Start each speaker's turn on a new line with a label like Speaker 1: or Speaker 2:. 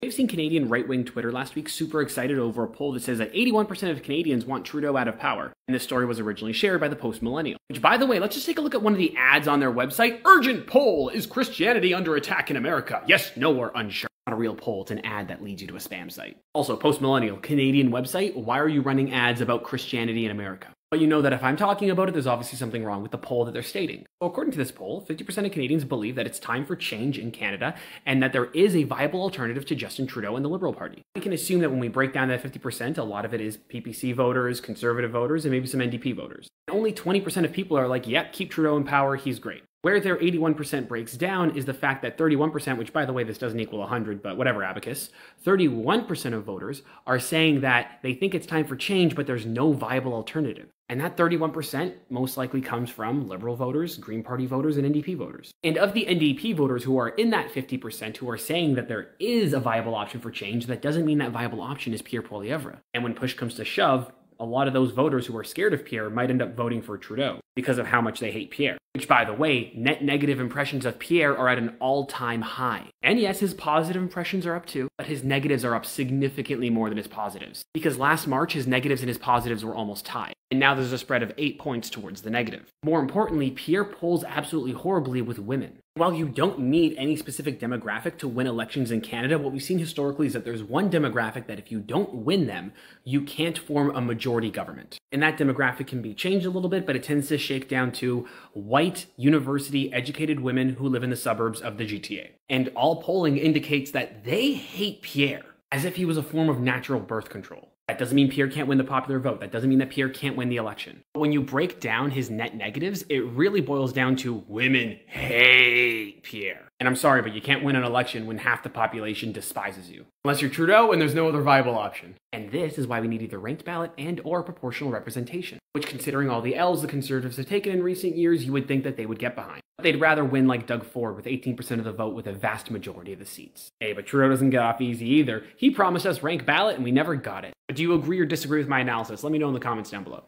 Speaker 1: I've seen Canadian right-wing Twitter last week super excited over a poll that says that 81% of Canadians want Trudeau out of power. And this story was originally shared by the Post-Millennial. Which, by the way, let's just take a look at one of the ads on their website. Urgent poll, is Christianity under attack in America? Yes, no, or unsure. Not a real poll, it's an ad that leads you to a spam site. Also, Post-Millennial, Canadian website, why are you running ads about Christianity in America? But you know that if I'm talking about it, there's obviously something wrong with the poll that they're stating. So according to this poll, 50% of Canadians believe that it's time for change in Canada and that there is a viable alternative to Justin Trudeau and the Liberal Party. We can assume that when we break down that 50%, a lot of it is PPC voters, Conservative voters, and maybe some NDP voters. And only 20% of people are like, yep, keep Trudeau in power, he's great. Where their 81% breaks down is the fact that 31%, which by the way, this doesn't equal 100, but whatever, abacus, 31% of voters are saying that they think it's time for change, but there's no viable alternative. And that 31% most likely comes from Liberal voters, Green Party voters, and NDP voters. And of the NDP voters who are in that 50% who are saying that there is a viable option for change, that doesn't mean that viable option is Pierre Poilievre. And when push comes to shove, a lot of those voters who are scared of Pierre might end up voting for Trudeau because of how much they hate Pierre. Which, by the way, net negative impressions of Pierre are at an all-time high. And yes, his positive impressions are up too, but his negatives are up significantly more than his positives. Because last March, his negatives and his positives were almost tied. And now there's a spread of 8 points towards the negative. More importantly, Pierre polls absolutely horribly with women. While you don't need any specific demographic to win elections in Canada, what we've seen historically is that there's one demographic that if you don't win them, you can't form a majority government. And that demographic can be changed a little bit, but it tends to shake down to white, university-educated women who live in the suburbs of the GTA. And all polling indicates that they hate Pierre, as if he was a form of natural birth control. That doesn't mean Pierre can't win the popular vote. That doesn't mean that Pierre can't win the election. But when you break down his net negatives, it really boils down to women hate Pierre. And I'm sorry, but you can't win an election when half the population despises you. Unless you're Trudeau and there's no other viable option. And this is why we need either ranked ballot and or proportional representation. Which, considering all the L's the Conservatives have taken in recent years, you would think that they would get behind. But they'd rather win like Doug Ford with 18% of the vote with a vast majority of the seats. Hey, but Trudeau doesn't get off easy either. He promised us ranked ballot and we never got it. But do you agree or disagree with my analysis? Let me know in the comments down below.